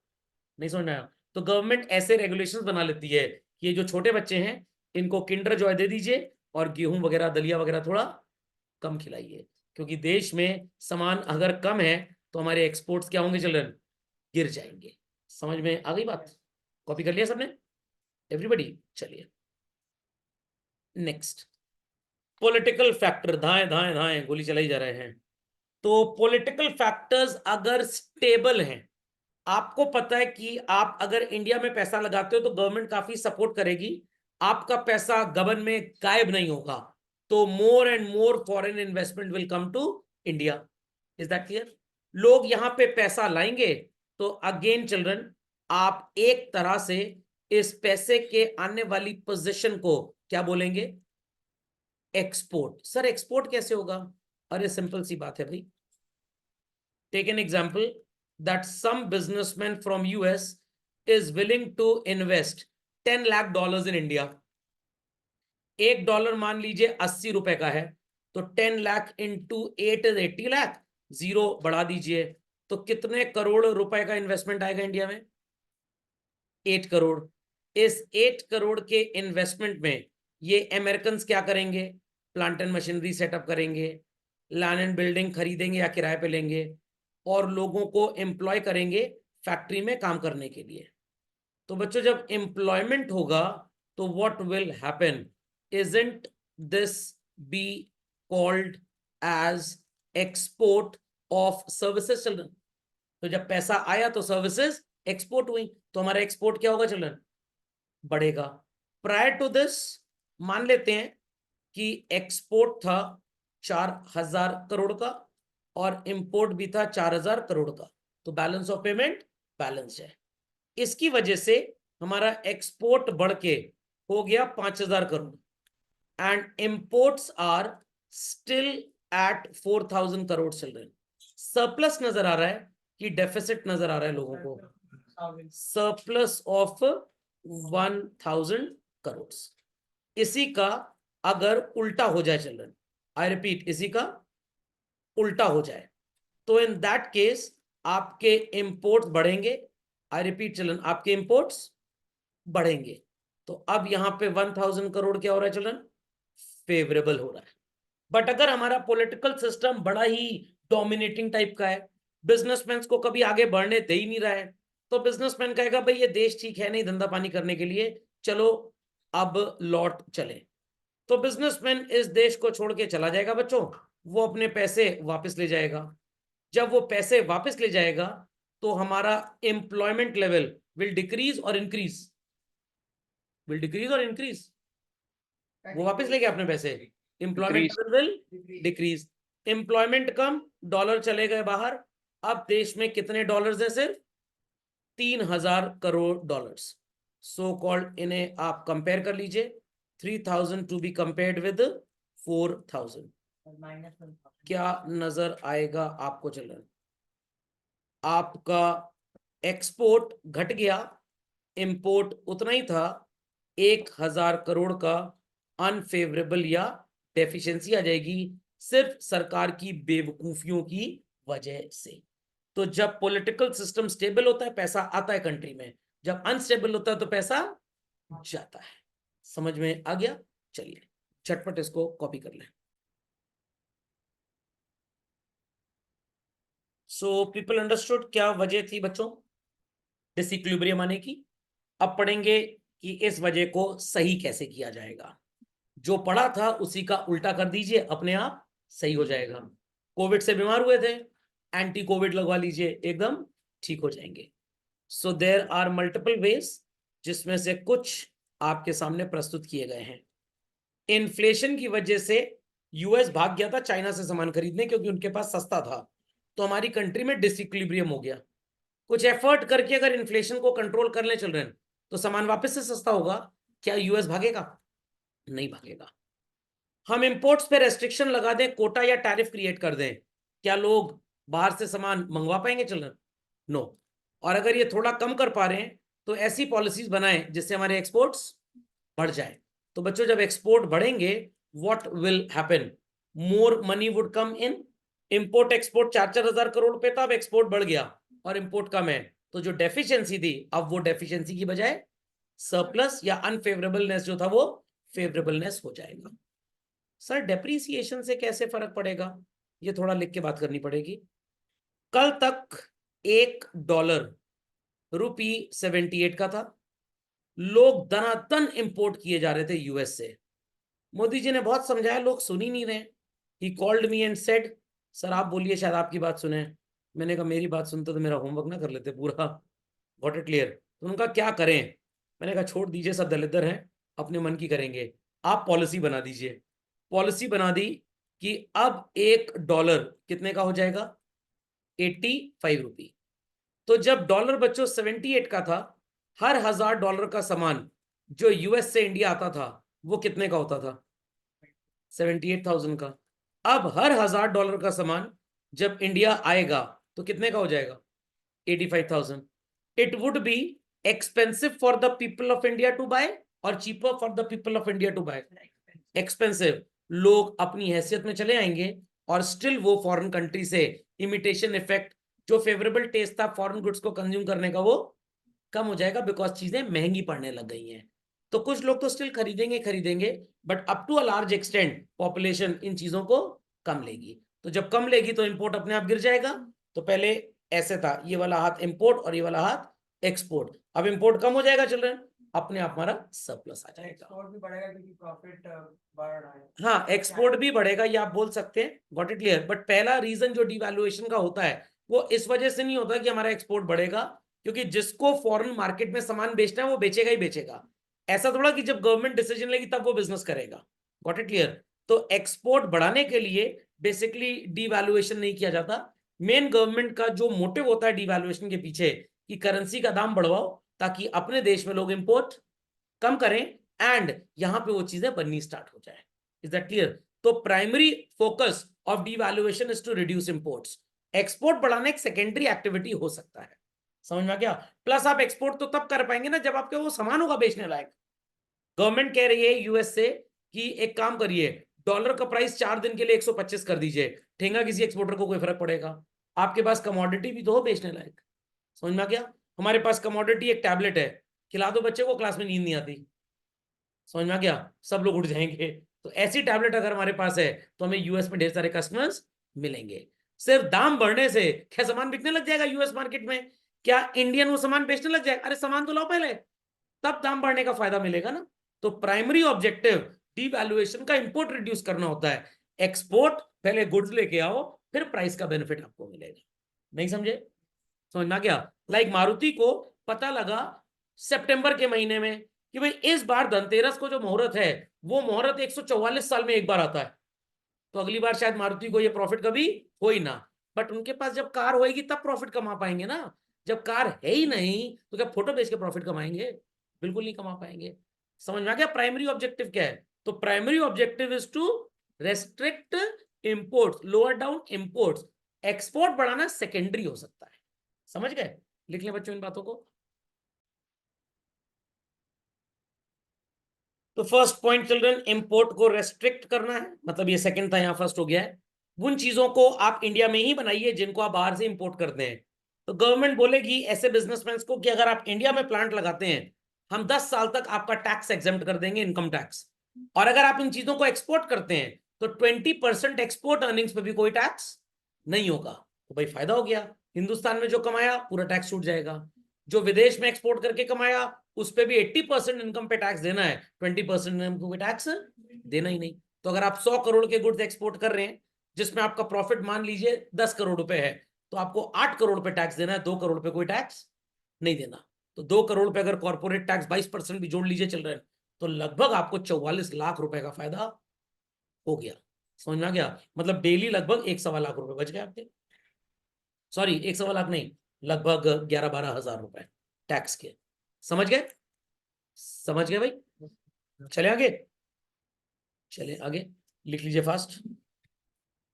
नहीं समझ में आया? तो गवर्नमेंट ऐसे रेगुलेशंस बना लेती है कि ये जो छोटे बच्चे हैं इनको किंडर जॉय दे दीजिए और गेहूं वगैरह, दलिया वगैरह थोड़ा कम खिलाइए, क्योंकि देश में सामान अगर कम है तो हमारे एक्सपोर्ट्स क्या होंगे चिल्ड्रन? गिर जाएंगे। समझ में आ गई बात? कॉपी कर लिया सबने, एवरीबॉडी? चलिए नेक्स्ट, पॉलिटिकल फैक्टर। धाएं धाएं धाएं गोली चलाई जा रहे हैं। तो पॉलिटिकल फैक्टर्स अगर स्टेबल हैं, आपको पता है कि आप अगर इंडिया में पैसा लगाते हो तो गवर्नमेंट काफी सपोर्ट करेगी, आपका पैसा गबन में गायब नहीं होगा, तो more and more foreign investment will come to India. Is that clear? लोग यहां पे पैसा लाएंगे, तो अगेन चिल्ड्रन, आप एक तरह से इस पैसे के आने वाली पोजीशन को क्या बोलेंगे? एक्सपोर्ट। सर एक्सपोर्ट कैसे होगा? अरे सिंपल सी बात है भाई। Take an example that some businessman from US is willing to invest 10 lakh dollars in India। $1 मान लीजिए 80 रुपए का है, तो 10 lakh into 8 is 80 lakh, zero बढ़ा दीजिए, तो कितने करोड़ रुपए का इन्वेस्टमेंट आएगा इंडिया में? 8 करोड़। इस 8 करोड़ के इन्वेस्टमेंट में ये अमेरिकन क्या करेंगे? प्लांट एंड मशीनरी सेटअप करेंगे, लैंड एंड बिल्डिंग खरीदेंगे या किराए पे लेंगे, और लोगों को एम्प्लॉय करेंगे फैक्ट्री में काम करने के लिए। तो बच्चों जब एम्प्लॉयमेंट होगा तो what will happen? Isn't this be called as export of services children? तो जब पैसा आया तो सर्विसेज एक्सपोर्ट हुई, तो हमारा एक्सपोर्ट क्या होगा चिल्ड्रन? बढ़ेगा। प्रायर टू दिस मान लेते हैं कि एक्सपोर्ट था 4000 करोड़ का और इंपोर्ट भी था 4000 करोड़ का, तो बैलेंस ऑफ पेमेंट बैलेंस है। इसकी वजह से हमारा एक्सपोर्ट बढ़ के हो गया 5000 crore and imports are still at 4000 crore children. Surplus नजर आ रहा है कि डेफिसिट नजर आ रहा है लोगों को? Surplus of 1000 crore. इसी का अगर उल्टा हो जाए चिल्ड्रन, आई रिपीट, इसी का उल्टा हो जाए, तो इन दैट केस आपके इंपोर्ट्स बढ़ेंगे। आई रिपीट चिल्ड्रन, आपके इंपोर्ट्स बढ़ेंगे। तो अब यहां पे 1000 करोड़ क्या हो रहा है चिल्ड्रन? फेवरेबल हो रहा है। बट अगर हमारा पॉलिटिकल सिस्टम बड़ा ही डोमिनेटिंग टाइप का है, बिजनेसमैन को कभी आगे बढ़ने दे ही नहीं रहा है, तो बिजनेसमैन कहेगा भाई ये देश ठीक है नहीं धंधा पानी करने के लिए, चलो अब लौट चले। तो बिजनेसमैन इस देश को छोड़ के चला जाएगा बच्चों, वो अपने पैसे वापस ले जाएगा। जब वो पैसे वापस ले जाएगा तो हमारा एम्प्लॉयमेंट लेवल विल डिक्रीज और इंक्रीज? विल डिक्रीज और इंक्रीज? वो वापस ले गया अपने पैसे, employment level will decrease. Employment come, dollar चले गए बाहर, अब देश में कितने डॉलर्स हैं? सिर्फ 3000 करोड़ डॉलर्स। सो कॉल्ड, इन्हें आप कंपेयर कर लीजिए, 3000 टू बी कंपेयर्ड विद 4000, क्या नजर आएगा आपको चिल्ड्रन? आपका एक्सपोर्ट घट गया, इंपोर्ट उतना ही था, 1000 करोड़ का अनफेवरेबल या डेफिशिएंसी आ जाएगी सिर्फ सरकार की बेवकूफियों की वजह से। तो जब पॉलिटिकल सिस्टम स्टेबल होता है पैसा आता है कंट्री में, जब अनस्टेबल होता है तो पैसा जाता है। समझ में आ गया? चलिए झटपट इसको कॉपी कर लें। सो पीपल अंडरस्टूड क्या वजह थी बच्चों डिसइक्विलिब्रियम आने की? अब पढ़ेंगे कि इस वजह को सही कैसे किया जाएगा। जो पढ़ा था उसी का उल्टा कर दीजिए, अपने आप सही हो जाएगा। कोविड से बीमार हुए थे, एंटी कोविड लगवा लीजिए, एकदम ठीक हो जाएंगे। So there are multiple ways, जिसमें से कुछ आपके सामने प्रस्तुत किए गए हैं। इन्फ्लेशन की वजह से यूएस भाग गया था चाइना से सामान खरीदने, क्योंकि उनके पास सस्ता था, तो हमारी कंट्री में डिसइक्विलिब्रियम हो गया। कुछ एफर्ट करके अगर इन्फ्लेशन को कंट्रोल कर ले चिल्ड्रन, तो सामान वापस से सस्ता होगा। क्या यूएस भागेगा? नहीं भागेगा। हम इंपोर्ट्स पे रेस्ट्रिक्शन लगा दें, कोटा या टैरिफ क्रिएट कर दें, क्या लोग बाहर से सामान मंगवा पाएंगे चिल्ड्रन? नो। और अगर ये थोड़ा कम कर पा रहे हैं तो ऐसी पॉलिसीज बनाएं जिससे हमारे एक्सपोर्ट्स बढ़ जाए। तो बच्चों जब एक्सपोर्ट बढ़ेंगे what will happen? More money would come in. Import export 4,000 crore पे था, अब एक्सपोर्ट बढ़ गया और इंपोर्ट कम है, तो जो डेफिशिएंसी थी अब वो डेफिशिएंसी की बजाय सरप्लस या अनफेवरेबलनेस जो था वो फेवरेबलनेस हो जाएगा। सर डेप्रीसिएशन से कैसे फर्क पड़ेगा? ये थोड़ा लिख के बात करनी पड़ेगी। कल तक $1 ₹78 का था, लोग दनादन इंपोर्ट किए जा रहे थे यूएस से। मोदी जी ने बहुत समझाया, लोग सुन ही नहीं रहे। He called me and said, sir आप बोलिए, शायद आपकी बात सुने। मैंने कहा मेरी बात सुनते तो मेरा होमवर्क ना कर लेते पूरा। Got it clear? तो उनका क्या करें? मैंने कहा छोड़ दीजिए, सब दलितर हैं, अपने मन की करेंगे। आप पॉलिसी बना दीजिए। पॉलिसी बना दी कि अब $1 कितने का हो जाएगा? 85 रुपी। तो जब डॉलर बच्चों 78 का था, हर $1000 का सामान जो यूएस से इंडिया आता था वो कितने का होता था? 78,000 का। अब हर $1000 का सामान जब इंडिया आएगा तो कितने का हो जाएगा? 85,000। It would be expensive for the people of India to buy और cheaper for the people of India to buy? Expensive. लोग अपनी हैसियत में चले आएंगे और स्टिल वो फॉरेन कंट्री से इमिटेशन इफेक्ट, जो फेवरेबल टेस्ट था फॉरेन गुड्स को कंज्यूम करने का, वो कम हो जाएगा बिकॉज चीजें महंगी पड़ने लग गई हैं। तो कुछ लोग तो स्टिल खरीदेंगे, but up to a large extent population इन चीजों को कम लेगी। तो जब कम लेगी तो इंपोर्ट अपने आप गिर जाएगा। तो पहले ऐसे था, ये वाला हाथ इंपोर्ट और ये वाला हाथ एक्सपोर्ट। अब इंपोर्ट कम हो जाएगा चिल्ड्रन, अपने आप हमारा सरप्लस आ जाएगा। एक्सपोर्ट भी बढ़ेगा क्योंकि प्रॉफिट बढ़ रहा है। हाँ, एक्सपोर्ट भी बढ़ेगा, ये आप बोल सकते हैं। Got it clear? बट पहला रीजन जो डिवैल्यूएशन का होता है वो इस वजह से नहीं होता कि हमारा एक्सपोर्ट बढ़ेगा, क्योंकि जिसको फॉरेन मार्केट में सामान बेचना है वो बेचेगा ही बेचेगा। ऐसा थोड़ा कि जब गवर्नमेंट डिसीजन लेगी तब वो बिजनेस करेगा। Got it clear? तो एक्सपोर्ट बढ़ाने के लिए बेसिकली डिवैल्यूएशन नहीं किया जाता। मेन गवर्नमेंट का जो मोटिव होता है डिवैल्यूएशन के पीछे, कि करेंसी का दाम बढ़वाओ ताकि अपने देश में लोग इंपोर्ट कम करें एंड यहां पे वो चीजें बननी स्टार्ट हो जाए। Is that clear? तो primary focus of devaluation is to reduce imports. Export बढ़ाना एक सेकेंडरी एक्टिविटी हो सकता है, समझ में क्या? प्लस आप एक्सपोर्ट तो तब कर पाएंगे ना जब आपके वो सामान होगा बेचने लायक। गवर्नमेंट कह रही है यूएस से कि एक काम करिए, डॉलर का प्राइस 4 दिन के लिए 125 कर दीजिए, ठेंगा किसी एक्सपोर्टर को कोई फर्क पड़ेगा? आपके पास कमोडिटी भी तो हो बेचने लायक, समझ में क्या? हमारे पास कमोडिटी एक टैबलेट है, खिला दो बच्चे को, क्लास में नींद नहीं आती, समझ में क्या? सब लोग उठ जाएंगे। तो ऐसी टैबलेट अगर हमारे पास है तो हमें यूएस में ढेर सारे कस्टमर्स मिलेंगे। सिर्फ दाम बढ़ने से क्या सामान बिकने लग जाएगा यूएस मार्केट में? क्या इंडियन वो सामान बेचने लग जाएगा? अरे सामान तो लाओ पहले, तब दाम बढ़ने का फायदा मिलेगा ना। तो प्राइमरी ऑब्जेक्टिव डिवैल्यूएशन का इंपोर्ट रिड्यूस करना होता है। एक्सपोर्ट पहले गुड्स लेके आओ, फिर प्राइस का बेनिफिट आपको मिलेगा। नहीं समझे? समझना क्या? लाइक मारुति को पता लगा सितंबर के महीने में कि भाई इस बार धनतेरस को जो मुहूर्त है वो मुहूर्त 144 साल में एक बार आता है, तो अगली बार शायद मारुति को ये प्रॉफिट कभी हो ही ना। बट उनके पास जब कार होएगी तब प्रॉफिट कमा पाएंगे ना। जब कार है ही नहीं तो क्या फोटो बेच के प्रॉफिट कमाएंगे? बिल्कुल नहीं कमा पाएंगे। समझ में आ गया प्राइमरी ऑब्जेक्टिव क्या है? तो primary objective is to restrict imports, lower down imports. Export बढ़ाना सेकेंडरी हो सकता है। समझ गए? लिख लें बच्चों इन बातों को। तो फर्स्ट पॉइंट चिल्ड्रन, इंपोर्ट को रेस्ट्रिक्ट करना है, मतलब ये सेकंड था, यहां फर्स्ट हो गया है। उन चीजों को आप इंडिया में ही बनाइए जिनको आप बाहर से इंपोर्ट करते हैं। तो गवर्नमेंट बोलेगी ऐसे बिजनेसमैन को कि अगर आप इंडिया में प्लांट लगाते हैं, हम 10 साल तक आपका टैक्स एग्जेम्प्ट कर देंगे, इनकम टैक्स। और अगर आप इन चीजों को एक्सपोर्ट करते हैं तो 20% एक्सपोर्ट अर्निंग्स पे भी कोई टैक्स नहीं होगा। तो भाई फायदा हो गया, हिंदुस्तान में जो कमाया पूरा टैक्स छूट जाएगा। जो विदेश में एक्सपोर्ट करके कमाया उस पे भी 80% इनकम पे टैक्स देना है, 20% इनकम पे टैक्स देना ही नहीं। तो अगर आप 100 करोड़ के गुड्स एक्सपोर्ट कर रहे हैं जिसमें आपका प्रॉफिट मान लीजिए 10 करोड़ रुपए है, तो आपको 8 करोड़ पे टैक्स देना है, 2 करोड़ पे कोई टैक्स नहीं देना। तो 2 करोड़ पे अगर कॉर्पोरेट टैक्स 22% भी जोड़ लीजिए चिल्ड्रन, तो लगभग आपको 44 लाख रुपए का फायदा हो गया। समझ में आ गया? मतलब डेली लगभग 1.25 लाख रुपए बच गए आपके। सॉरी, 1.25 लाख नहीं, लगभग 11-12 हजार रुपए टैक्स के। समझ गए? समझ गए भाई? चले आगे, चले आगे, लिख लीजिए फास्ट।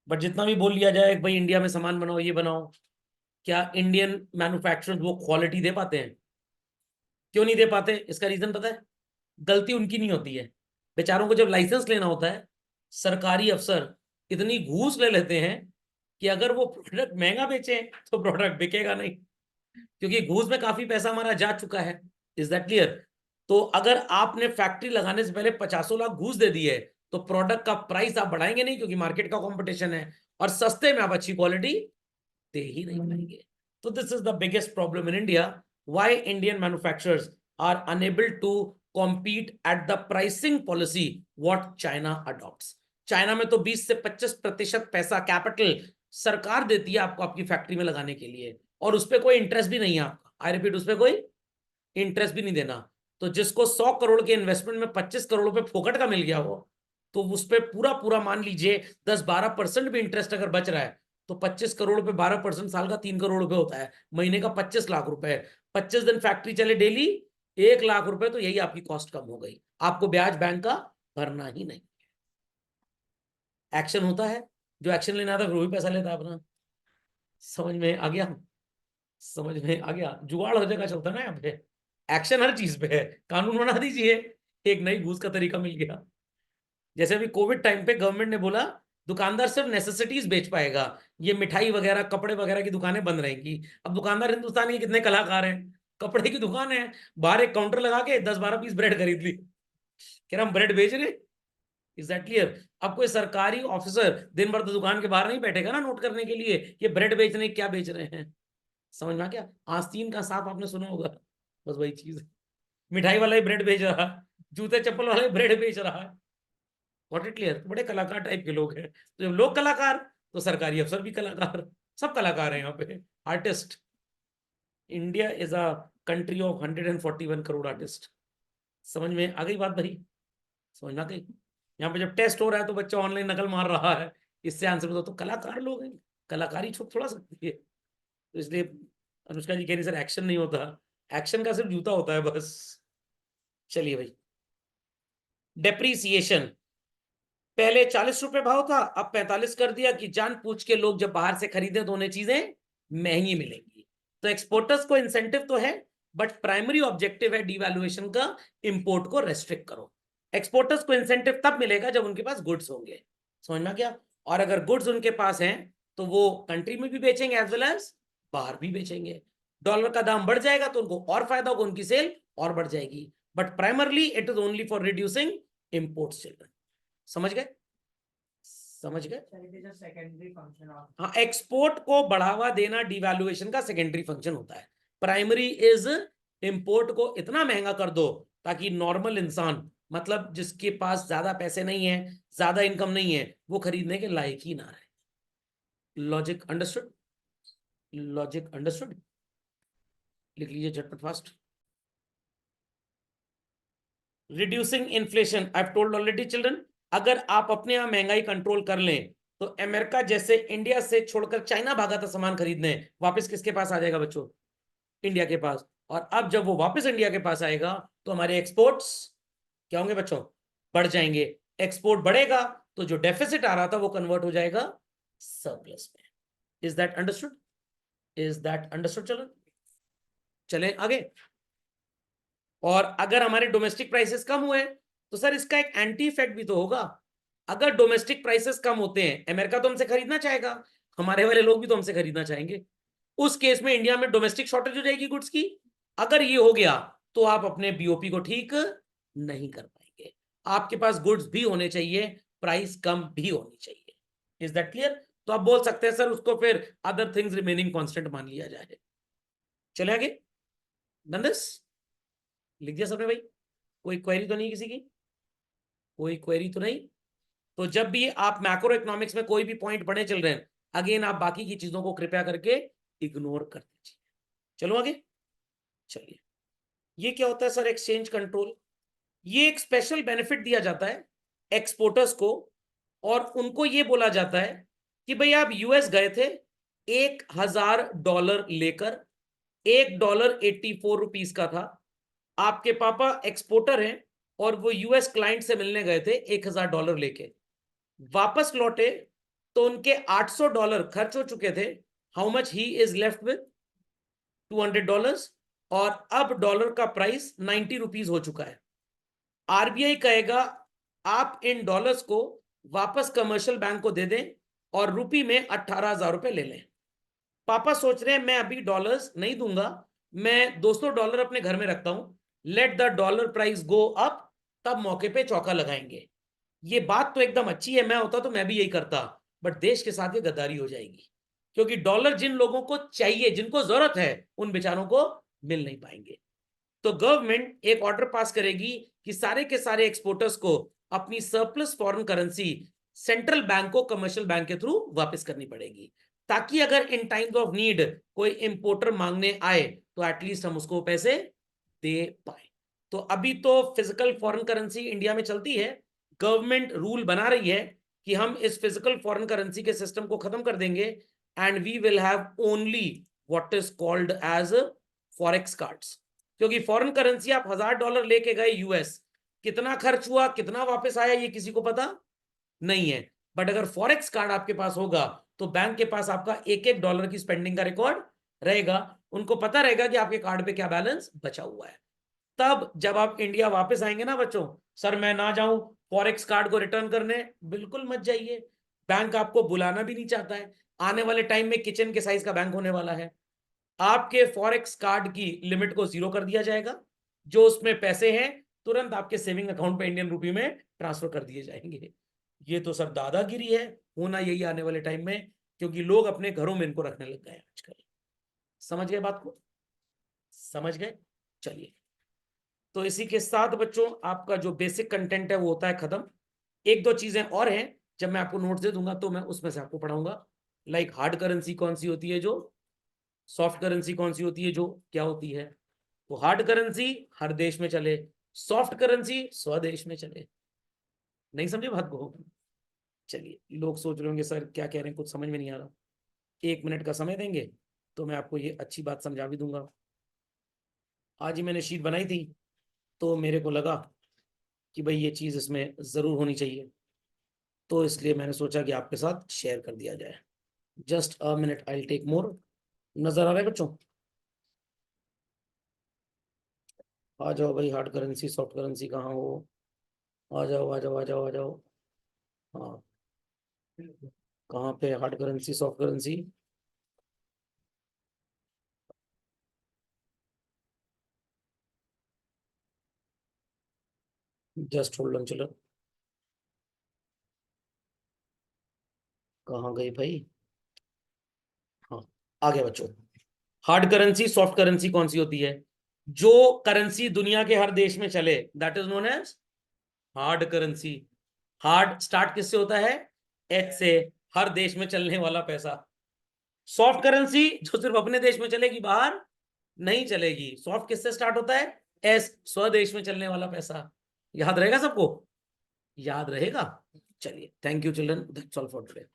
बट जितना भी बोल लिया जाए भाई इंडिया में सामान बनाओ, ये बनाओ, क्या इंडियन मैन्युफैक्चरर्स वो क्वालिटी दे पाते हैं? क्यों नहीं दे पाते? इसका रीजन पता है? गलती उनकी नहीं होती है, बेचारों को जब लाइसेंस लेना होता है सरकारी अफसर इतनी घूस ले लेते हैं कि अगर वो प्रोडक्ट महंगा बेचे तो प्रोडक्ट बिकेगा नहीं, क्योंकि घूस में काफी पैसा हमारा जा चुका है। Is that clear? तो अगर आपने फैक्ट्री लगाने से पहले 50 लाख घूस दे दी है तो प्रोडक्ट का प्राइस आप बढ़ाएंगे नहीं, क्योंकि मार्केट का कंपटीशन है और सस्ते में आप अच्छी क्वालिटी दे ही नहीं पाएंगे। तो this is the biggest problem in India, why Indian manufacturers are unable to compete at the pricing policy what China adopts. China में तो 20 से 25% पैसा कैपिटल सरकार देती है आपको आपकी फैक्ट्री में लगाने के लिए, और उस पर कोई इंटरेस्ट भी नहीं है आपका। आई रिपीट, उस पर कोई इंटरेस्ट भी नहीं देना। तो जिसको 100 करोड़ के इन्वेस्टमेंट में 25 करोड़ रुपए फोकट का मिल गया हो, तो उस पर पूरा पूरा मान लीजिए 10-12% भी इंटरेस्ट अगर बच रहा है, तो 25 करोड़ रुपए 12% साल का 3 करोड़ रुपए होता है, महीने का 25 लाख रुपए। 25 दिन फैक्ट्री चले डेली 1 लाख रुपए, तो यही आपकी कॉस्ट कम हो गई। आपको ब्याज बैंक का भरना ही नहीं। एक्शन होता है, जो एक्शन लेना था वो भी पैसा लेता है अपना। समझ में आ गया? समझ में आ गया? जुगाड़ हर जगह चलता है ना यहाँ पे, एक्शन हर चीज पे है। कानून बना दीजिए, एक नई घूस का तरीका मिल गया। जैसे अभी कोविड टाइम पे गवर्नमेंट ने बोला दुकानदार सिर्फ नेसेसिटीज बेच पाएगा, ये मिठाई वगैरह कपड़े वगैरह की दुकानें बंद रहेंगी। अब दुकानदार हिंदुस्तान के कितने कलाकार हैं, कपड़े की दुकान है, बाहर एक काउंटर लगा के 10-12 पीस ब्रेड खरीद ली, कह रहा हम ब्रेड बेच रहे। Is that clear? अब कोई सरकारी ऑफिसर दिन भर तो दुकान के बाहर नहीं बैठेगा ना नोट करने के लिए ये ब्रेड बेचने क्या बेच रहे हैं। समझ में आ गया? आस्तीन का सांप आपने सुना होगा, बस वही चीज है। मिठाई वाला ही ब्रेड बेच रहा है, जूते चप्पल वाला ही ब्रेड बेच रहा है। What it clear? बड़े कलाकार टाइप के लोग हैं। तो जब लोग कलाकार, तो सरकारी अफसर भी कलाकार, सब कलाकार हैं यहाँ पे, artist. India is a country of 141 crore artist. समझ में आ गई बात भाई? समझ में आ गई? यहाँ पे जब टेस्ट हो रहा है तो बच्चा ऑनलाइन नकल मार रहा है, इससे आंसर दो, तो कलाकार लोग हैं, कलाकारी छुप थोड़ा सकती है। तो इसलिए अनुष्का जी कह रही सर एक्शन नहीं होता, एक्शन का सिर्फ जूता होता है बस। चलिए भाई, डेप्रीसिएशन पहले 40 रुपए भाव था, अब 45 कर दिया कि जान पूछ के लोग जब बाहर से खरीदे तो उन्हें चीजें महंगी मिलेंगी। तो एक्सपोर्टर्स को इंसेंटिव तो है, बट प्राइमरी ऑब्जेक्टिव है डिवैल्यूएशन का, इंपोर्ट को रेस्ट्रिक्ट करो। एक्सपोर्टर्स को इंसेंटिव तब मिलेगा जब उनके पास गुड्स होंगे। समझ में क्या? और अगर गुड्स उनके पास हैं तो वो कंट्री में भी बेचेंगे एज वेल एज बाहर भी बेचेंगे। डॉलर का दाम बढ़ जाएगा तो उनको और फायदा होगा, उनकी सेल और बढ़ जाएगी। But primarily it is only for reducing imports. Children समझ गए? समझ गए? It is a secondary function of. हाँ, एक्सपोर्ट को बढ़ावा देना डिवैल्यूएशन का सेकेंडरी फंक्शन होता है। प्राइमरी इज इंपोर्ट को इतना महंगा कर दो ताकि नॉर्मल इंसान, मतलब जिसके पास ज्यादा पैसे नहीं है, ज्यादा इनकम नहीं है, वो खरीदने के लायक ही ना रहे। Logic understood? Logic understood? लिख लीजिए झटपट fast. Reducing inflation, I have told already children, अगर आप अपने यहां महंगाई कंट्रोल कर लें तो अमेरिका जैसे इंडिया से छोड़कर चाइना भागा था सामान खरीदने, वापस किसके पास आ जाएगा बच्चों? इंडिया के पास। और अब जब वो वापस इंडिया के पास आएगा तो हमारे एक्सपोर्ट्स क्या होंगे बच्चों? बढ़ जाएंगे। एक्सपोर्ट बढ़ेगा तो जो डेफिसिट आ रहा था वो कन्वर्ट हो जाएगा सरप्लस में। Is that understood? Is that understood? चलो चलें आगे। और अगर हमारे डोमेस्टिक प्राइसेस कम हुए तो सर इसका एक एंटी इफेक्ट भी तो होगा। अगर डोमेस्टिक प्राइसेस कम होते हैं, अमेरिका तो हमसे खरीदना चाहेगा, हमारे वाले लोग भी तो हमसे खरीदना चाहेंगे, उस केस में इंडिया में डोमेस्टिक शॉर्टेज हो जाएगी गुड्स की। अगर ये हो गया तो आप अपने बीओपी को ठीक नहीं कर पाएंगे। आपके पास गुड्स भी होने चाहिए, प्राइस कम भी होनी चाहिए। Is that clear? तो आप बोल सकते हैं सर उसको फिर अदर थिंग्स रिमेनिंग कांस्टेंट मान लिया जाए। चले आगे। Done this? लिख दिया सबने भाई? कोई क्वेरी तो नहीं किसी की? कोई क्वेरी तो नहीं? तो जब भी आप मैक्रो इकोनॉमिक्स में कोई भी पॉइंट पढ़े चल रहे हैं, अगेन आप बाकी की चीजों को कृपया करके इग्नोर कर दीजिए। चलो आगे। चलिए, ये क्या होता है सर? Exchange control. ये एक स्पेशल बेनिफिट दिया जाता है एक्सपोर्टर्स को, और उनको ये बोला जाता है कि भाई आप यूएस गए थे $1000 लेकर, $1 84 रुपीस का था। आपके पापा एक्सपोर्टर हैं और वो यूएस क्लाइंट से मिलने गए थे $1000 लेके, वापस लौटे तो उनके $800 खर्च हो चुके थे। How much he is left with? $200। और अब डॉलर का प्राइस 90 रुपीस हो चुका है। आरबीआई कहेगा आप इन डॉलर्स को वापस कमर्शियल बैंक को दे दें और रुपी में 18,000 रुपए ले लें। पापा सोच रहे हैं मैं अभी डॉलर्स नहीं दूंगा, मैं $200 अपने घर में रखता हूं, let the dollar price go up, तब मौके पे चौका लगाएंगे। ये बात तो एकदम अच्छी है, मैं होता तो मैं भी यही करता, बट देश के साथ ये गद्दारी हो जाएगी, क्योंकि डॉलर जिन लोगों को चाहिए, जिनको जरूरत है, उन बेचारों को मिल नहीं पाएंगे। तो गवर्नमेंट एक ऑर्डर पास करेगी कि सारे के सारे एक्सपोर्टर्स को अपनी surplus foreign currency central bank को कमर्शियल बैंक के थ्रू वापस करनी पड़ेगी, ताकि अगर इन टाइम्स ऑफ नीड कोई इंपोर्टर मांगने आए तो एटलीस्ट हम उसको पैसे दे पाए। तो अभी तो फिजिकल फॉरेन करेंसी इंडिया में चलती है, गवर्नमेंट रूल बना रही है कि हम इस फिजिकल फॉरेन करेंसी के सिस्टम को खत्म कर देंगे and we will have only what is called as forex cards. क्योंकि फॉरेन करेंसी आप $1000 लेके गए यूएस, कितना खर्च हुआ कितना वापस आया ये किसी को पता नहीं है। बट अगर फॉरेक्स कार्ड आपके पास होगा तो बैंक के पास आपका $1 की स्पेंडिंग का रिकॉर्ड रहेगा, उनको पता रहेगा कि आपके कार्ड पे क्या बैलेंस बचा हुआ है। तब जब आप इंडिया वापस आएंगे ना बच्चों, सर मैं ना जाऊं फॉरेक्स कार्ड को रिटर्न करने, बिल्कुल मत जाइए, बैंक आपको बुलाना भी नहीं चाहता है। आने वाले टाइम में किचन के साइज का बैंक होने वाला है, आपके फॉरेक्स कार्ड की लिमिट को 0 कर दिया जाएगा, जो उसमें पैसे हैं तुरंत आपके सेविंग अकाउंट पे इंडियन रुपी में ट्रांसफर कर दिए जाएंगे। ये तो सर दादागिरी है, होना यही आने वाले टाइम में, क्योंकि लोग अपने घरों में इनको रखने लग गए हैं आजकल। समझ गए बात को? समझ गए? चलिए, तो इसी के साथ बच्चों आपका जो बेसिक कंटेंट है वो होता है खत्म। एक दो चीजें और हैं, जब मैं आपको नोट्स दे दूंगा तो मैं उसमें से आपको पढ़ाऊंगा। लाइक हार्ड करेंसी कौन सी होती है, जो सॉफ्ट करेंसी कौन सी होती है, जो क्या होती है। तो हार्ड करेंसी हर देश में चले, सॉफ्ट करेंसी स्वदेश में चले। नहीं समझे बात को? चलिए, लोग सोच रहे होंगे सर क्या कह रहे हैं, कुछ समझ में नहीं आ रहा। 1 मिनट का समय देंगे तो मैं आपको ये अच्छी बात समझा भी दूंगा। आज ही मैंने शीट बनाई थी तो मेरे को लगा कि भाई ये चीज़ इसमें ज़रूर होनी चाहिए, तो इसलिए मैंने सोचा कि आपके साथ शेयर कर दिया जाए। Just a minute, I take more. नजर आ रहा है बच्चों? आ जाओ भाई, हार्ड करेंसी सॉफ्ट करेंसी कहाँ हो, आ जाओ आ जाओ आ जाओ आ जाओ। हाँ, कहाँ पे hard currency soft currency? Just hold on, चलो कहाँ गई भाई? हाँ, आ गया बच्चों। हार्ड करेंसी सॉफ्ट करेंसी कौन सी होती है? जो करेंसी दुनिया के हर देश में चले that is known as hard currency. Hard start किससे होता है? एच से, हर देश में चलने वाला पैसा। सॉफ्ट करेंसी जो सिर्फ अपने देश में चलेगी, बाहर नहीं चलेगी। सॉफ्ट किससे स्टार्ट होता है? एस, स्वदेश में चलने वाला पैसा। याद रहेगा सबको? याद रहेगा? चलिए, thank you children, that's all for today.